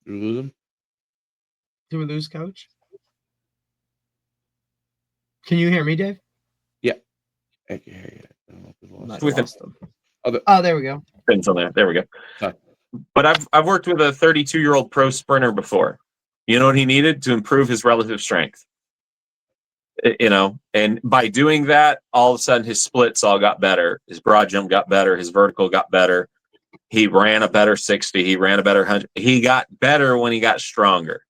Did we lose him? Did we lose Coach? Can you hear me, Dave? Yeah. I can hear you. I don't know if we lost With lost him. Oh, there we go. There we go. Sorry. But I've worked with a 32-year-old pro sprinter before. You know what he needed to improve his relative strength? And by doing that, all of a sudden his splits all got better. His broad jump got better. His vertical got better. He ran a better 60. He ran a better 100. He got better when he got stronger.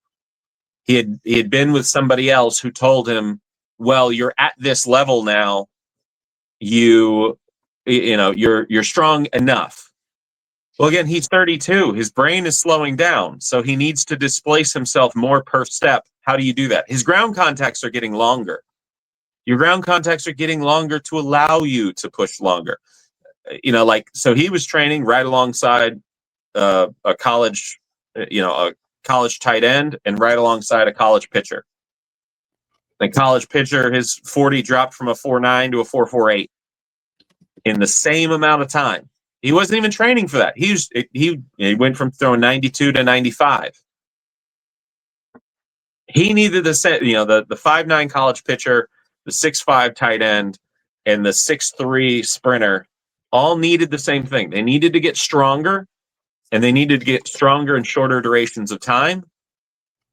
He had been with somebody else who told him, well, you're at this level now. You're strong enough. Well, again, he's 32. His brain is slowing down, so he needs to displace himself more per step. How do you do that? His ground contacts are getting longer. Your ground contacts are getting longer to allow you to push longer. So he was training right alongside a college tight end and right alongside a college pitcher. The college pitcher, his 40 dropped from a 4.9 to a 4.48 in the same amount of time. He wasn't even training for that. He went from throwing 92 to 95. He needed the 5'9" college pitcher, the 6'5" tight end, and the 6'3" sprinter all needed the same thing. They needed to get stronger, and they needed to get stronger in shorter durations of time,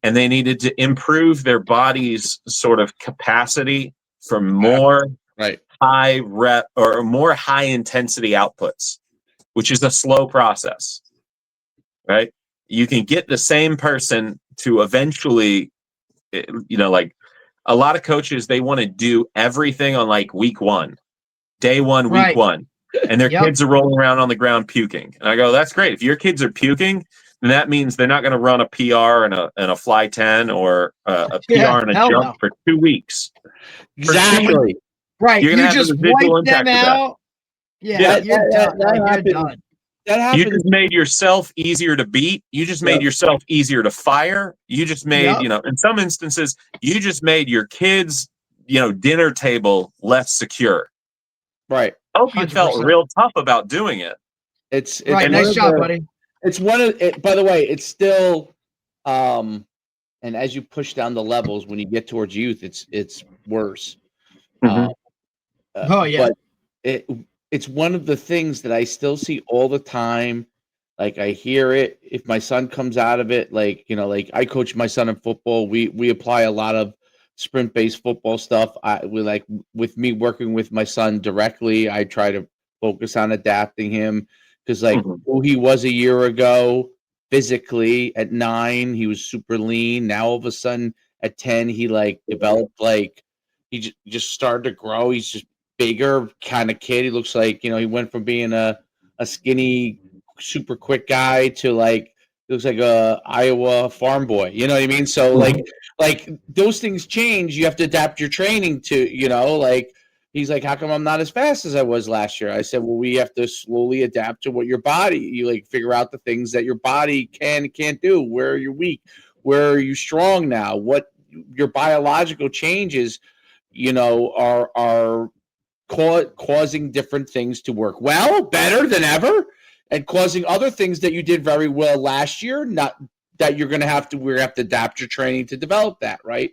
and they needed to improve their body's sort of capacity for more high rep or more high intensity outputs, which is a slow process, right? You can get the same person to eventually, like a lot of coaches, they want to do everything on like week one, day one, week one. And their kids are rolling around on the ground puking. And I go, that's great. If your kids are puking, then that means they're not going to run a PR and a fly 10 or a PR and a jump for 2 weeks. Exactly. Right. You're You just wipe them out. Yeah, you're done. You're done. That happens. You just made yourself easier to beat. You just made yourself easier to fire. You just made, in some instances, you just made your kids, dinner table less secure. Right. I hope you felt real tough about doing it. It's right. Nice job, buddy. It's one of it. By the way, it's still, and as you push down the levels, when you get towards youth, it's worse. Mm-hmm. But it's one of the things that I still see all the time. Like I hear it. If my son comes out of it, like I coach my son in football. We apply a lot of sprint-based football stuff. With me working with my son directly, I try to focus on adapting him because who he was a year ago physically at 9, he was super lean. Now all of a sudden at 10, he developed he just started to grow. He's just bigger kind of kid. He looks like he went from being a skinny, super quick guy to looks like a Iowa farm boy. You know what I mean? So like those things change. You have to adapt your training to, he's like, how come I'm not as fast as I was last year? I said, well, we have to slowly adapt to what your body, you figure out the things that your body can and can't do. Where are you weak? Where are you strong now? What your biological changes, are causing different things to work well, better than ever, and causing other things that you did very well last year, not that we're going to have to adapt your training to develop that, right?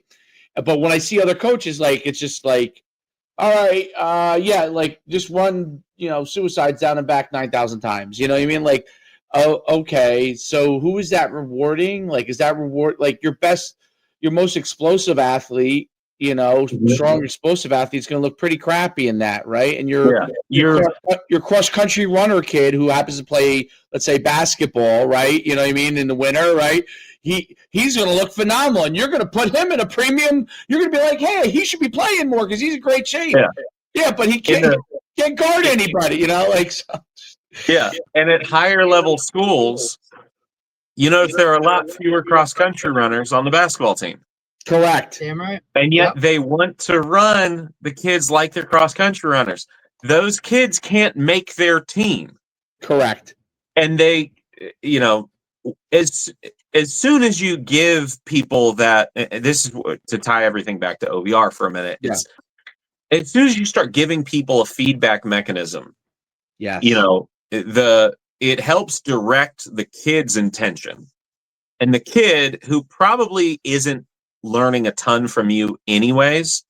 But when I see other coaches, it's just all right, just run, suicides down and back 9,000 times. You know what I mean? Oh, okay. So who is that rewarding? Is that reward your most explosive athlete? Strong, explosive athlete's going to look pretty crappy in that, right? And your cross country runner kid who happens to play, let's say, basketball, right? You know what I mean? In the winter, right? He's going to look phenomenal, and you're going to put him in a premium. You're going to be like, hey, he should be playing more because he's in great shape. Yeah, but he can't guard anybody, So. Yeah, and at higher level schools, there are a lot fewer cross country runners on the basketball team. Correct. Damn right. And yet they want to run the kids like they're cross-country runners. Those kids can't make their team. Correct. And they, as soon as you give people that, this is to tie everything back to OVR for a minute. Yeah. As soon as you start giving people a feedback mechanism, yes. It helps direct the kid's intention. And the kid who probably isn't learning a ton from you anyways,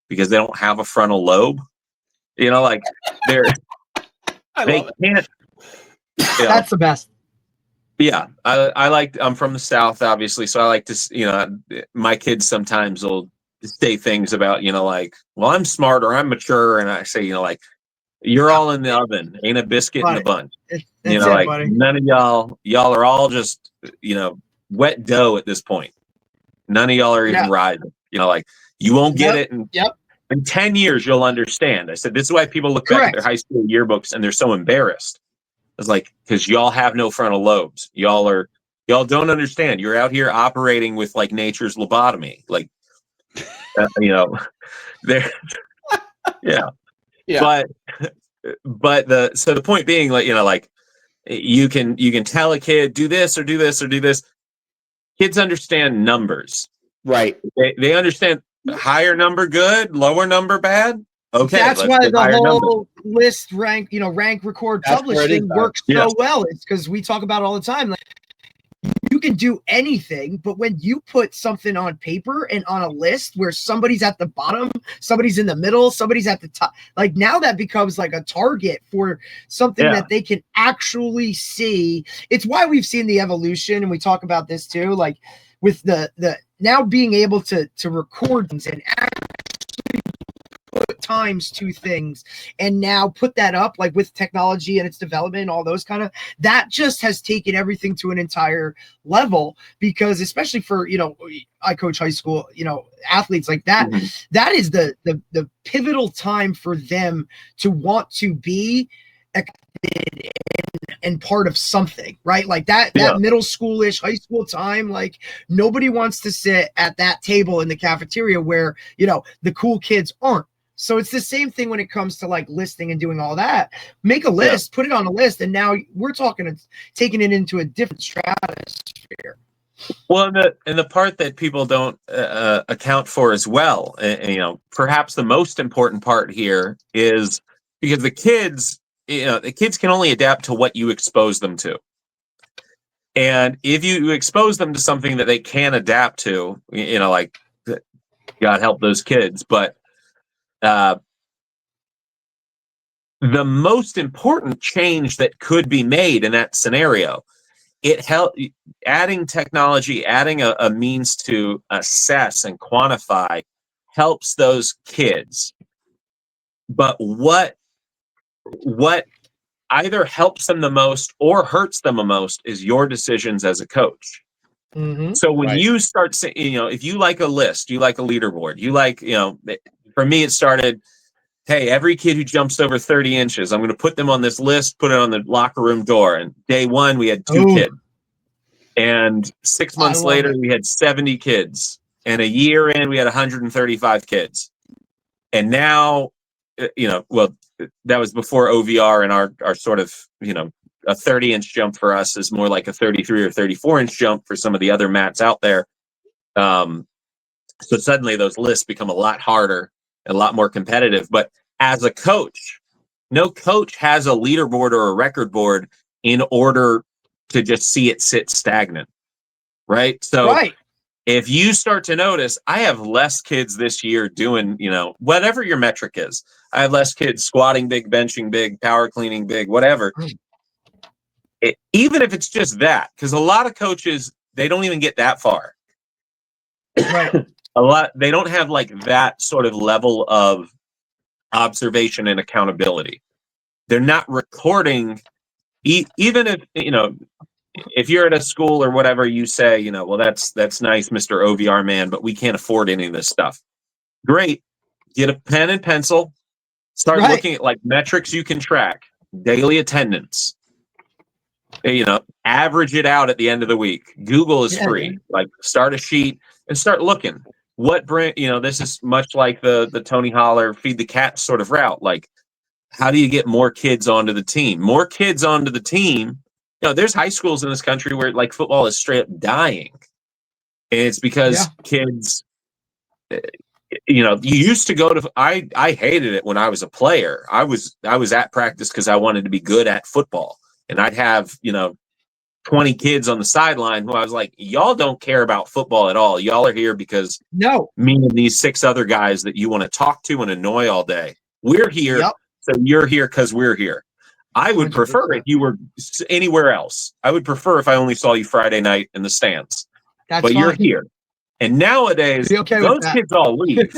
because they don't have a frontal lobe, like they can't. That's the best. Yeah, I'm from the South, obviously, so I like to, my kids sometimes will say things about, like, well, I'm smart or I'm mature, and I say, like, you're all in the oven, ain't a biscuit in the bunch. Buddy. None of y'all are all just, wet dough at this point. None of y'all are even rising. Like, you won't get it. And in 10 years, you'll understand. I said, this is why people look back at their high school yearbooks and they're so embarrassed. It's like, because y'all have no frontal lobes. Y'all don't understand. You're out here operating with like nature's lobotomy. Like, there. Yeah. But the point being, like, like you can tell a kid do this or do this or do this. Kids understand numbers. Right. They understand higher number good, lower number bad. Okay. That's why the whole list rank, rank, record, publish thing works so well. It's because we talk about it all the time. Like, you can do anything, but when you put something on paper and on a list where somebody's at the bottom, somebody's in the middle, somebody's at the top, like now that becomes like a target for something that they can actually see. It's why we've seen the evolution, and we talk about this too, like with the now being able to record things and actually put times to things and now put that up, like with technology and its development and all those that just has taken everything to an entire level, because especially for I coach high school athletes like that, that is the pivotal time for them to want to be and part of something, right? Like that middle schoolish, high school time, like nobody wants to sit at that table in the cafeteria where the cool kids aren't. So it's the same thing when it comes to like listing and doing all that. Make a list, put it on a list, and now we're taking it into a different stratosphere. Well, and the part that people don't account for as well, perhaps the most important part here is because the kids can only adapt to what you expose them to. And if you expose them to something that they can adapt to, like, God help those kids, but the most important change that could be made in that scenario, adding technology, adding a means to assess and quantify helps those kids. But what either helps them the most or hurts them the most is your decisions as a coach. So when you start saying, if you like a list, you like a leaderboard, you like, for me, it started, hey, every kid who jumps over 30 inches, I'm going to put them on this list, put it on the locker room door. And day one, we had 2 kids. And 6 months later, we had 70 kids. And a year in, we had 135 kids. And now, well, that was before OVR, and our sort of, a 30-inch jump for us is more like a 33 or 34-inch jump for some of the other mats out there. So suddenly those lists become a lot harder, a lot more competitive. But as a coach, no coach has a leaderboard or a record board in order to just see it sit stagnant, right? So if you start to notice, I have less kids this year doing, whatever your metric is. I have less kids squatting big, benching big, power cleaning big, whatever. Even if it's just that, because a lot of coaches, they don't even get that far. They don't have like that sort of level of observation and accountability. They're not recording, even if, if you're at a school or whatever, you say, well, that's nice, Mr. OVR man, but we can't afford any of this stuff. Great. Get a pen and pencil. Start looking at like metrics you can track, daily attendance, average it out at the end of the week. Google is free. Like, start a sheet and start looking. What brand, this is much like the Tony Holler feed the cat sort of route. Like, how do you get more kids onto the team? More kids onto the team. There's high schools in this country where like football is straight up dying. And it's because kids, you used to go to, I hated it when I was a player. I was at practice because I wanted to be good at football. And I'd have, 20 kids on the sideline who I was like, y'all don't care about football at all. Y'all are here because me and these 6 other guys that you want to talk to and annoy all day. We're here. Yep. So you're here because we're here. I would 100%. Prefer if you were anywhere else. I would prefer if I only saw you Friday night in the stands. But fine. You're here. And nowadays, those kids all leave.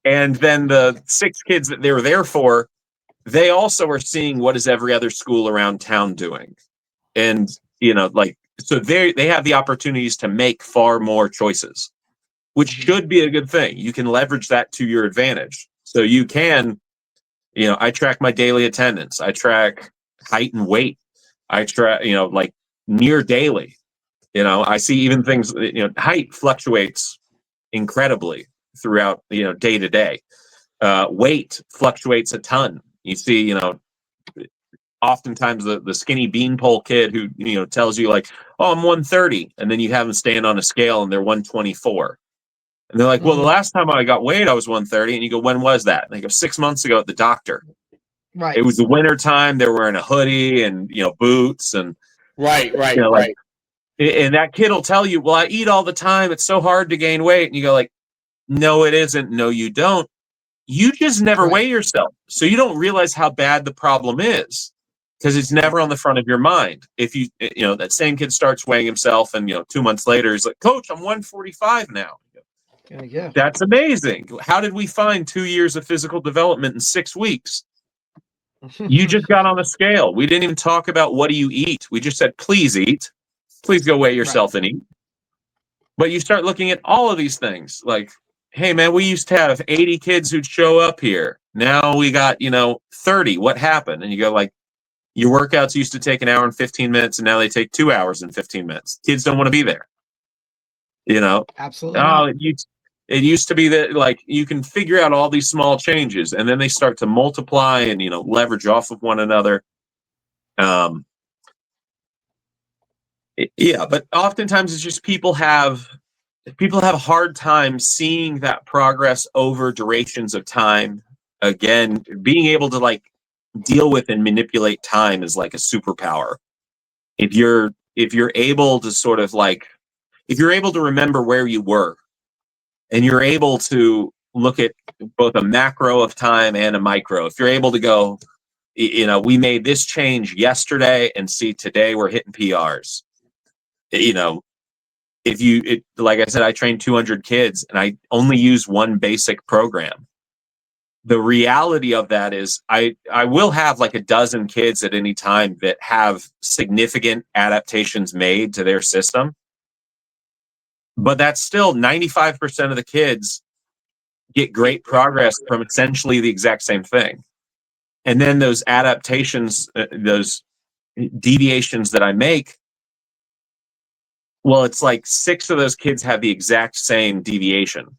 And then the 6 kids that they were there for, they also are seeing what is every other school around town doing. And, so they have the opportunities to make far more choices, which should be a good thing. You can leverage that to your advantage. So you can, I track my daily attendance. I track height and weight. I track, near daily. I see even things, height fluctuates incredibly throughout, day to day. Weight fluctuates a ton. You see, oftentimes the skinny beanpole kid who, tells you like, oh, I'm 130. And then you have them stand on a scale and they're 124. And they're like, well, the last time I got weighed, I was 130. And you go, when was that? And they go, 6 months ago at the doctor. Right. It was the winter time. They're wearing a hoodie and, boots and. Right. And that kid will tell you, well, I eat all the time. It's so hard to gain weight. And you go like, no, it isn't. No, you don't. You just never weigh yourself. So you don't realize how bad the problem is because it's never on the front of your mind. If that same kid starts weighing himself and, 2 months later, he's like, Coach, I'm 145 now. Yeah. That's amazing. How did we find 2 years of physical development in 6 weeks? You just got on a scale. We didn't even talk about what do you eat. We just said, please eat. Please go weigh yourself and eat. But you start looking at all of these things like, hey, man, we used to have 80 kids who'd show up here. Now we got, 30. What happened? And you go like, your workouts used to take 1 hour and 15 minutes, and now they take 2 hours and 15 minutes. Kids don't want to be there. Absolutely. Oh, it used to be that like you can figure out all these small changes, and then they start to multiply and leverage off of one another. But oftentimes it's just people have a hard time seeing that progress over durations of time. Again, being able to like deal with and manipulate time is like a superpower. If you're able to sort of like, if you're able to remember where you were and you're able to look at both a macro of time and a micro, if you're able to go, we made this change yesterday and see today we're hitting PRs. Like I said, I trained 200 kids and I only use one basic program. The reality of that is I will have like a dozen kids at any time that have significant adaptations made to their system. But that's still 95% of the kids get great progress from essentially the exact same thing. And then those adaptations, those deviations that I make, well, it's like 6 of those kids have the exact same deviation.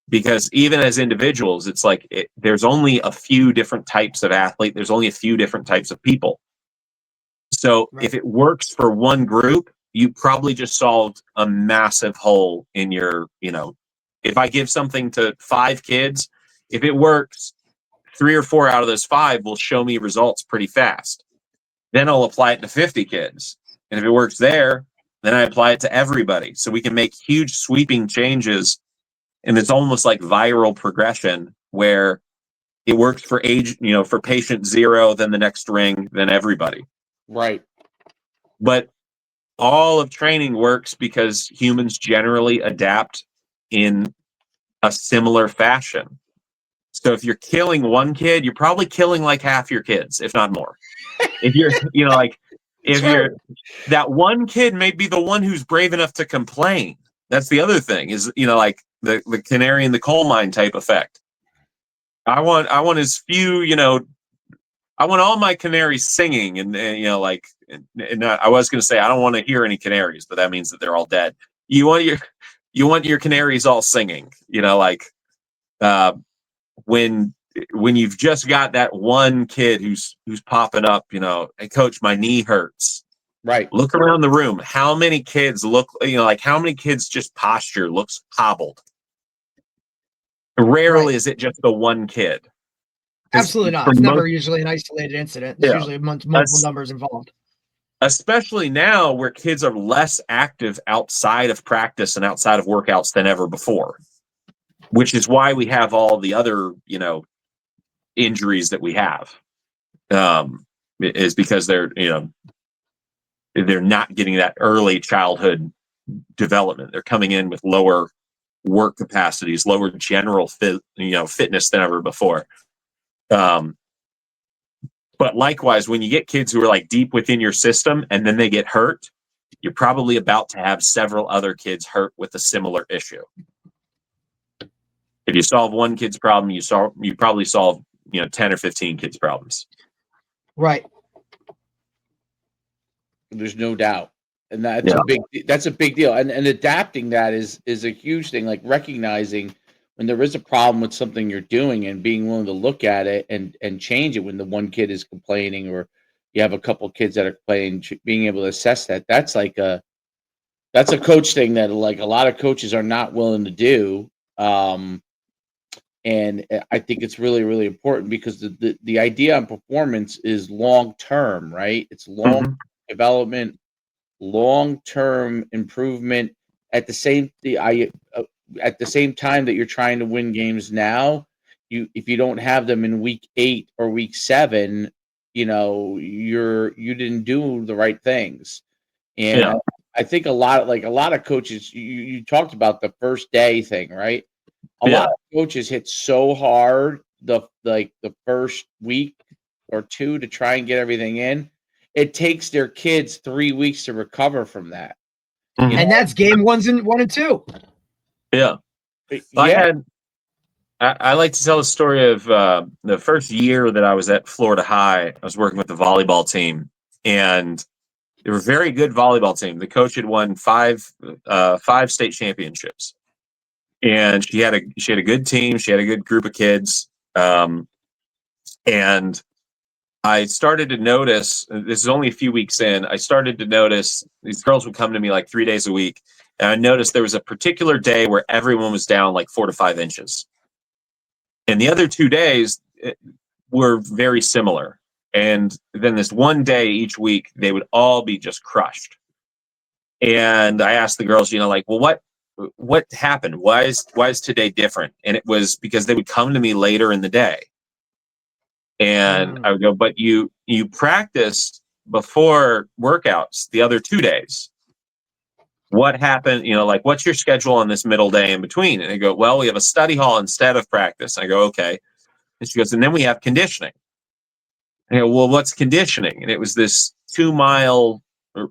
Because even as individuals, it's like there's only a few different types of athlete. There's only a few different types of people. So if it works for one group, you probably just solved a massive hole in your, if I give something to 5 kids, if it works, 3 or 4 out of those 5 will show me results pretty fast. Then I'll apply it to 50 kids. And if it works there, then I apply it to everybody. So we can make huge sweeping changes. And it's almost like viral progression where it works for for patient 0, then the next ring, then everybody. Right. But all of training works because humans generally adapt in a similar fashion. So if you're killing one kid, you're probably killing like half your kids, if not more. If you're, that one kid may be the one who's brave enough to complain. That's the other thing is, like the canary in the coal mine type effect. I want as few, I want all my canaries singing and I was going to say, I don't want to hear any canaries, but that means that they're all dead. You want your canaries all singing, when you've just got that one kid who's popping up, hey coach, my knee hurts. Right. Look around the room. How many kids look, how many kids just posture looks hobbled? Rarely is it just the one kid. Absolutely not. It's never usually an isolated incident. There's usually multiple numbers involved. especially now where kids are less active outside of practice and outside of workouts than ever before, which is why we have all the other, injuries that we have, is because they're not getting that early childhood development. They're coming in with lower work capacities, lower general fitness than ever before. But likewise, when you get kids who are like deep within your system and then they get hurt, you're probably about to have several other kids hurt with a similar issue. If you solve one kid's problem, you probably solve 10 or 15 kids' problems. Right. There's no doubt. And that's a big deal. And adapting that is a huge thing, like recognizing when there is a problem with something you're doing and being willing to look at it and change it when the one kid is complaining or you have a couple kids that are complaining, being able to assess that. That's a coach thing that like a lot of coaches are not willing to do. And I think it's really, really important because the idea on performance is long-term, right? It's long development, long-term improvement at the same time that you're trying to win games now. If you don't have them in week 8 or week 7, you didn't do the right things. And I think a lot of coaches, you talked about the first day thing, right? A lot of coaches hit so hard the first week or 2 to try and get everything in. It takes their kids 3 weeks to recover from that. And that's game 1 and 2. Yeah. I like to tell the story of the first year that I was at Florida High. I was working with the volleyball team, and they were a very good volleyball team. The coach had won 5 state championships, and she had a good team. She had a good group of kids, and I started to notice. This is only a few weeks in. I started to notice these girls would come to me like 3 days a week, and I noticed there was a particular day where everyone was down like 4 to 5 inches. And the other 2 days were very similar. And then this one day each week, they would all be just crushed. And I asked the girls, well, what happened? Why is today different? And it was because they would come to me later in the day. And I would go, but you practiced before workouts the other 2 days. What happened? What's your schedule on this middle day in between? And they go, well, we have a study hall instead of practice. And I go, okay. And she goes, and then we have conditioning. And I go, well, what's conditioning? And it was this 2-mile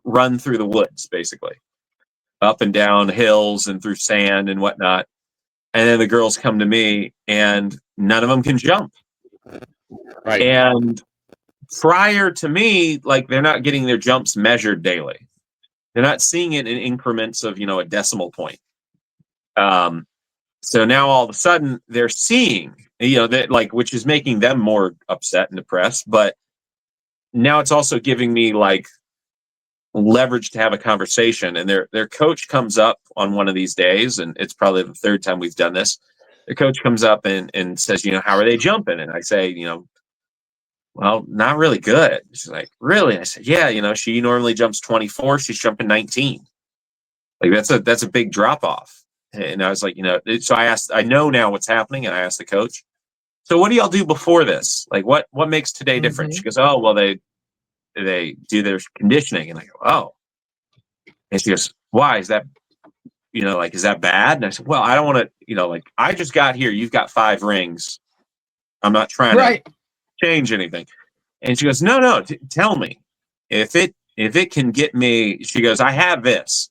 run through the woods, basically, up and down hills and through sand and whatnot. And then the girls come to me and none of them can jump. Right. And prior to me, they're not getting their jumps measured daily. They're not seeing it in increments of, a decimal point. So now all of a sudden they're seeing, that which is making them more upset and depressed. But now it's also giving me leverage to have a conversation. And their coach comes up on one of these days, and it's probably the 3rd time we've done this. The coach comes up and says, how are they jumping? And I say, well, not really good. She's like, really? I said, yeah, she normally jumps 24. She's jumping 19. That's a big drop off. And I was like, so I know now what's happening. And I asked the coach, so what do y'all do before this? What makes today different? She goes, oh, well, they do their conditioning. And I go, oh. And she goes, why? Is that, is that bad? And I said, well, I don't want to, I just got here. You've got 5 rings. I'm not trying to change anything. And she goes, no, tell me if it can get me. She goes, I have this.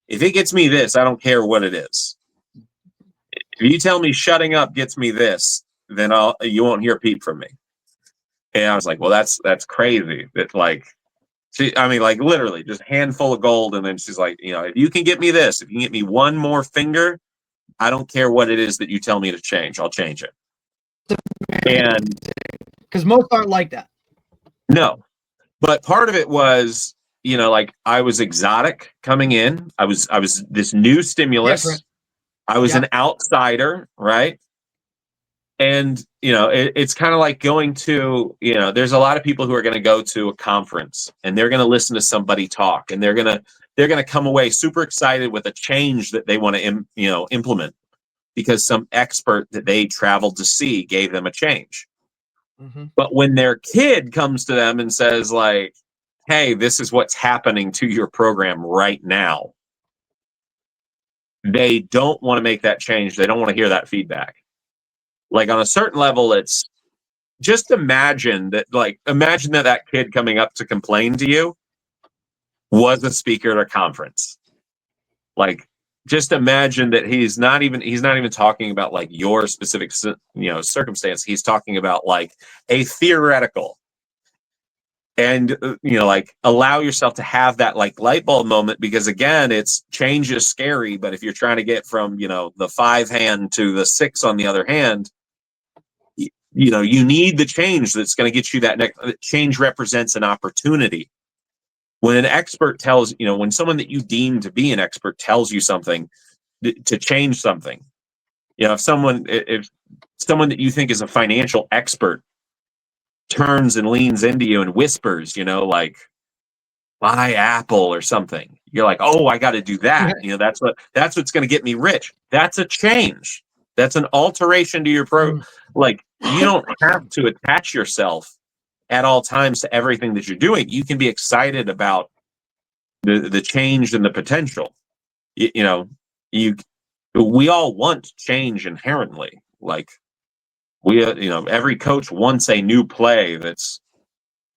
If it gets me this, I don't care what it is. If you tell me shutting up gets me this, then you won't hear a peep from me. And I was like, well, that's crazy. That literally just handful of gold. And then she's like, if you can get me this, if you can get me one more finger, I don't care what it is that you tell me to change. I'll change it. And because most aren't like that. No, but part of it was, I was exotic coming in. I was this new stimulus. Different. I was an outsider, right? And, it's kind of like going to, there's a lot of people who are going to go to a conference and they're going to listen to somebody talk, and they're going to come away super excited with a change that they want to, implement because some expert that they traveled to see gave them a change. Mm-hmm. But when their kid comes to them and says like, hey, this is what's happening to your program right now, they don't want to make that change. They don't want to hear that feedback. Like on a certain level, it's just imagine that kid coming up to complain to you was a speaker at a conference. Like, just imagine that he's not even talking about like your specific, circumstance. He's talking about like a theoretical. And, like, allow yourself to have that like light bulb moment, because again, it's change is scary. But if you're trying to get from, the 5 hand to the 6 on the other hand, you need the change that's going to get you that next. Change represents an opportunity. When an expert tells, when someone that you deem to be an expert tells you something to change something, if someone that you think is a financial expert turns and leans into you and whispers, like, buy Apple or something, you're like, oh, I got to do that. That's what's going to get me rich. That's a change. That's an alteration to your Like, you don't have to attach yourself at all times to everything that you're doing. You can be excited about the change and the potential. We all want change inherently. Like, we, every coach wants a new play that's,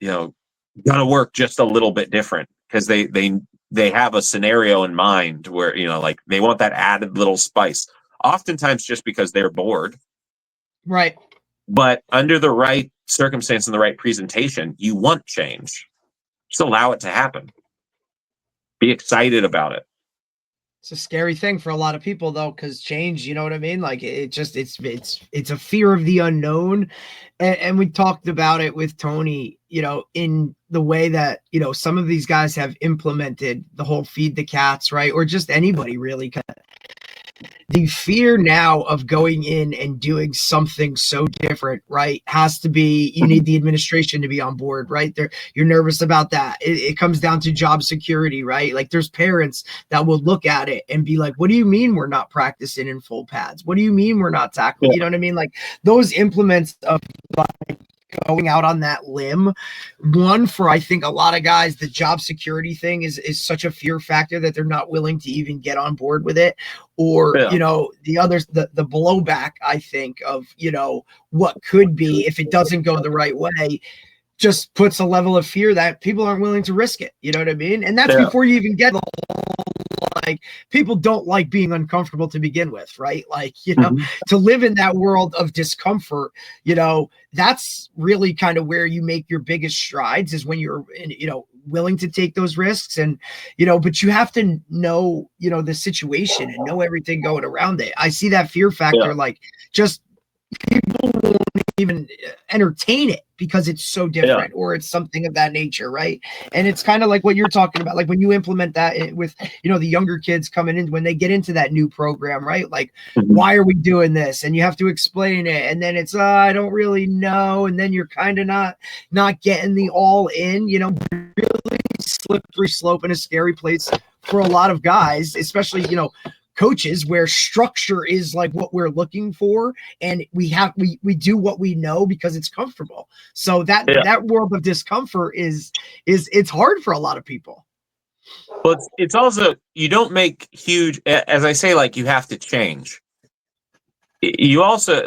gonna work just a little bit different, because they have a scenario in mind where, like, they want that added little spice. Oftentimes just because they're bored. Right. But under the right circumstance and the right presentation, you want change. Just allow it to happen. Be excited about it. It's a scary thing for a lot of people, though, because change, you know what I mean? Like, it's a fear of the unknown. And we talked about it with Tony, in the way that, some of these guys have implemented the whole feed the cats, right? Or just anybody really. The fear now of going in and doing something so different, right, has to be, you need the administration to be on board, right? You're nervous about that. It comes down to job security, right? Like, there's parents that will look at it and be like, what do you mean we're not practicing in full pads? What do you mean we're not tackling? You know what I mean? Like, those implements of like going out on that limb, one, for I think a lot of guys, the job security thing is such a fear factor that they're not willing to even get on board with it. Or the others, the blowback, I think, of what could be if it doesn't go the right way, just puts a level of fear that people aren't willing to risk it. You know what I mean? And that's before you even get the like, people don't like being uncomfortable to begin with, right? Like, to live in that world of discomfort, that's really kind of where you make your biggest strides, is when you're, willing to take those risks. And, but you have to know, the situation and know everything going around it. I see that fear factor, like, just people won't even entertain it because it's so different, or it's something of that nature, right? And it's kind of like what you're talking about, like when you implement that with the younger kids coming in, when they get into that new program, right? Like, why are we doing this? And you have to explain it, and then it's I don't really know, and then you're kind of not getting the all in, really slippery slope and a scary place for a lot of guys, especially coaches, where structure is like what we're looking for, and we do what we know because it's comfortable. So that world of discomfort is it's hard for a lot of people. Well, it's also, you don't make huge, as I say, like, you have to change. You also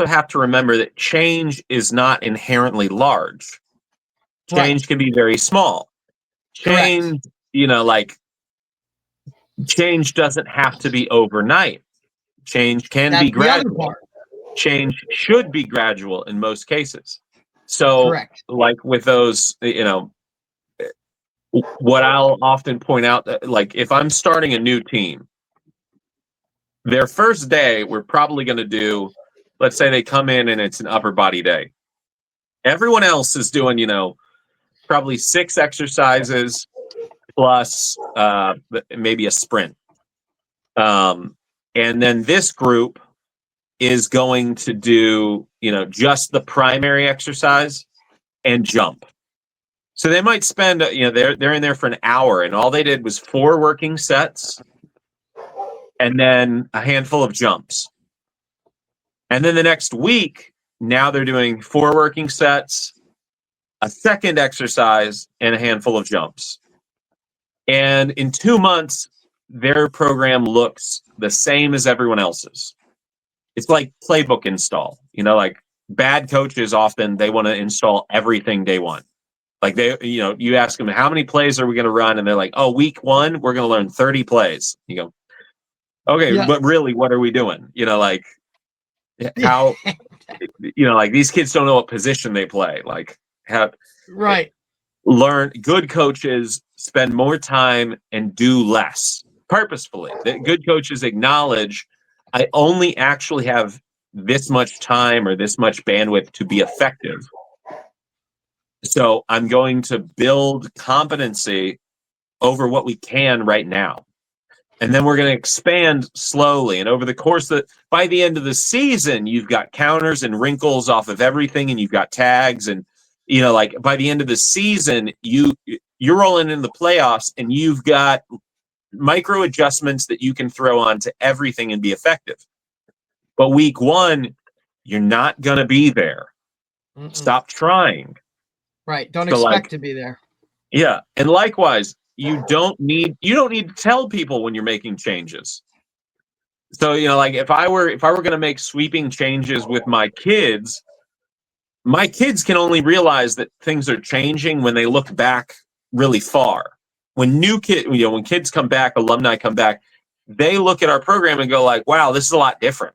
have to remember that change is not inherently large. Change can be very small. Change, change doesn't have to be overnight. Change can be gradual. Change should be gradual in most cases. So, like, with those, what I'll often point out, like, if I'm starting a new team, their first day, we're probably going to do, let's say they come in and it's an upper body day. Everyone else is doing, probably 6 exercises plus maybe a sprint. And then this group is going to do, just the primary exercise and jump. So they might spend, they're in there for an hour, and all they did was 4 working sets and then a handful of jumps. And then the next week, now they're doing 4 working sets, a second exercise, and a handful of jumps. And in 2 months, their program looks the same as everyone else's. It's like playbook install. Like bad coaches often, they want to install everything day one. Like you ask them, how many plays are we going to run? And they're like, oh, week 1, we're going to learn 30 plays. You go, okay, yeah. But really, what are we doing? Like how, like these kids don't know what position they play. Like right. Learn. Good coaches spend more time and do less purposefully. Good coaches acknowledge, I only actually have this much time or this much bandwidth to be effective. So I'm going to build competency over what we can right now. And then we're going to expand slowly. And over the course by the end of the season, you've got counters and wrinkles off of everything, and you've got tags. And, like by the end of the season, you're rolling in the playoffs, and you've got micro adjustments that you can throw on to everything and be effective. But week 1, you're not going to be there. Stop trying. Right. Don't expect to be there. Yeah. And likewise, you don't need to tell people when you're making changes. So, like if I were going to make sweeping changes with my kids can only realize that things are changing when they look back really far. When when kids come back, alumni come back, they look at our program and go like, wow, this is a lot different.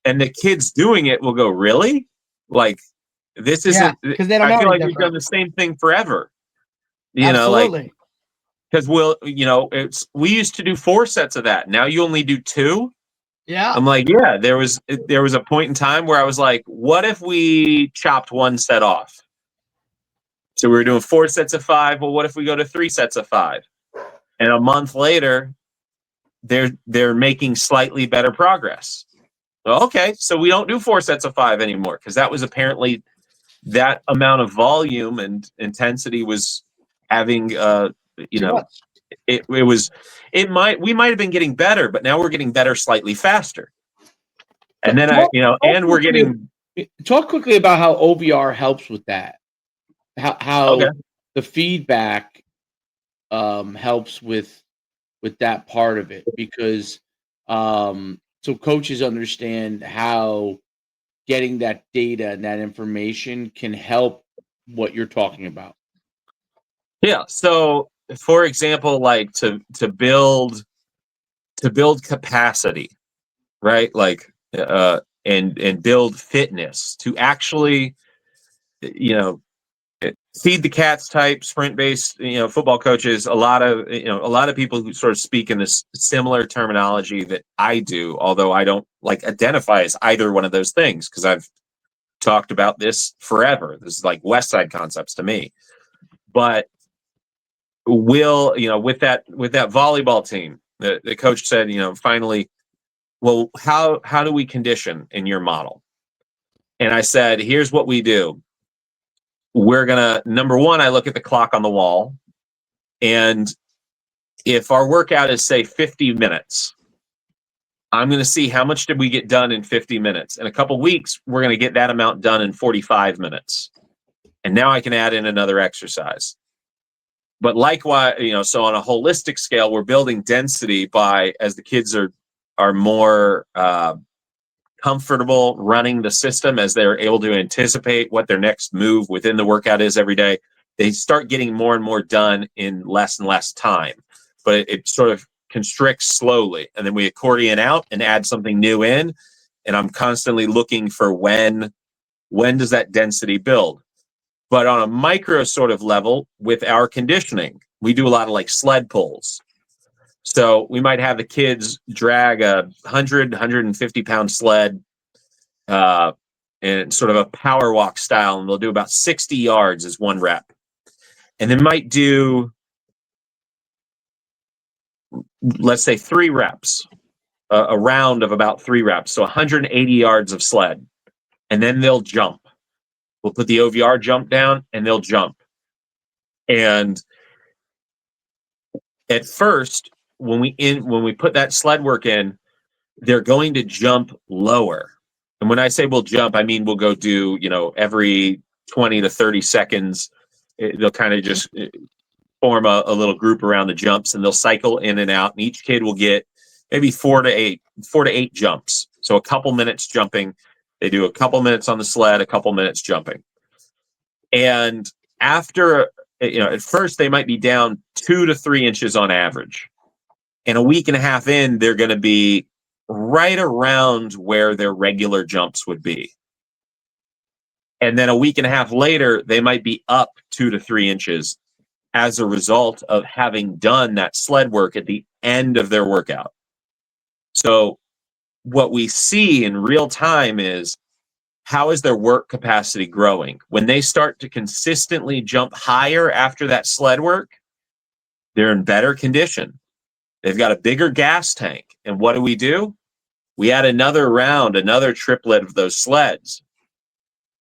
And the kids doing it will go, really? Like, this isn't, because they don't know. I feel like we've done the same thing forever. Absolutely. Because we used to do 4 sets of that. Now you only do 2. Yeah. I'm like, yeah, there was a point in time where I was like, what if we chopped 1 set off? So we were doing 4 sets of 5. Well, what if we go to 3 sets of 5? And a month later, they're making slightly better progress. Well, okay, so we don't do 4 sets of 5 anymore, because that was apparently that amount of volume and intensity was having we might have been getting better, but now we're getting better slightly faster. And then we're getting. Talk quickly about how OBR helps with that. How the feedback helps with that part of it, because so coaches understand how getting that data and that information can help what you're talking about. Yeah. So, for example, like to build capacity, right? Like and build fitness to actually, feed the cats type sprint based, football coaches. A lot of people who sort of speak in this similar terminology that I do, although I don't like identify as either one of those things, because I've talked about this forever. This is like West Side concepts to me. But with that volleyball team, the coach said, finally, well, how do we condition in your model? And I said, here's what we do. We're gonna, number one, I look at the clock on the wall, and if our workout is, say, 50 minutes, I'm gonna see how much did we get done in 50 minutes. In a couple weeks, we're gonna get that amount done in 45 minutes. And now I can add in another exercise. But likewise, so on a holistic scale, we're building density as the kids are more comfortable running the system, as they're able to anticipate what their next move within the workout is every day. They start getting more and more done in less and less time, but it sort of constricts slowly. And then we accordion out and add something new in. And I'm constantly looking for when does that density build? But on a micro sort of level with our conditioning, we do a lot of like sled pulls. So we might have the kids drag a 150 pound sled and sort of a power walk style, and they'll do about 60 yards as 1 rep. And they might do, let's say, 3 reps a round of about 3 reps, so 180 yards of sled, and then they'll jump. We'll put the OVR jump down, and they'll jump. And at first, when we put that sled work in, they're going to jump lower. And when I say we'll jump, I mean we'll go do, every 20 to 30 seconds, they'll kind of just form a little group around the jumps, and they'll cycle in and out. And each kid will get maybe 4 to 8 jumps. So a couple minutes jumping. They do a couple minutes on the sled, a couple minutes jumping. And after, at first they might be down 2 to 3 inches on average. And a week and a half in, they're going to be right around where their regular jumps would be. And then a week and a half later, they might be up 2 to 3 inches as a result of having done that sled work at the end of their workout. So what we see in real time is, how is their work capacity growing? When they start to consistently jump higher after that sled work, they're in better condition. They've got a bigger gas tank. And what do? We add another triplet of those sleds.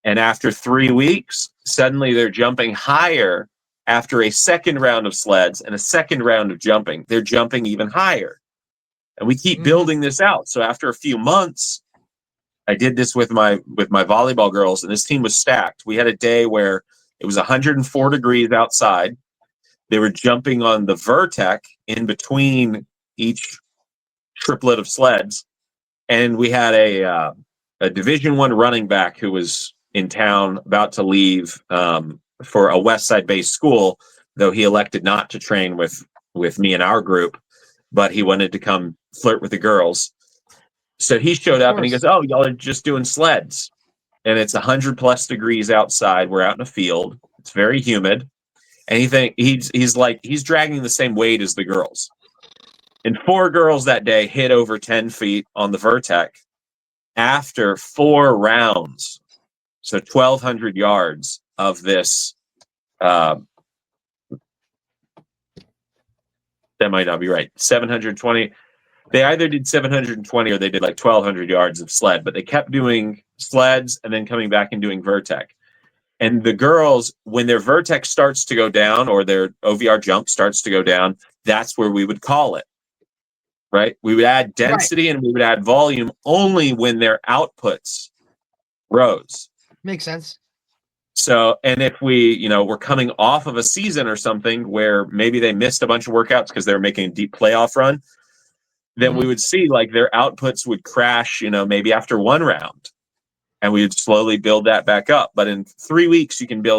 And after 3 weeks, suddenly they're jumping higher. After a second round of sleds and a second round of jumping, they're jumping even higher. And we keep building this out. So after a few months, I did this with my volleyball girls, and this team was stacked. We had a day where it was 104 degrees outside. They were jumping on the Vertec in between each triplet of sleds. And we had a Division I running back who was in town about to leave for a West Side based school, though he elected not to train with me and our group, but he wanted to come flirt with the girls. So he showed up and he goes, "Oh, y'all are just doing sleds." And it's 100+ degrees outside. We're out in a field. It's very humid. And he's dragging the same weight as the girls. And 4 girls that day hit over 10 feet on the Vertec after 4 rounds. So 1,200 yards of this. That might not be right. 720. They either did 720 or they did like 1,200 yards of sled, but they kept doing sleds and then coming back and doing Vertec. And the girls, when their Vertec starts to go down or their OVR jump starts to go down, that's where we would call it, right? We would add density and we would add volume only when their outputs rose. Makes sense. So, and if we're coming off of a season or something where maybe they missed a bunch of workouts because they were making a deep playoff run, then we would see like their outputs would crash, maybe after 1 round, and we would slowly build that back up. But in 3 weeks, you can build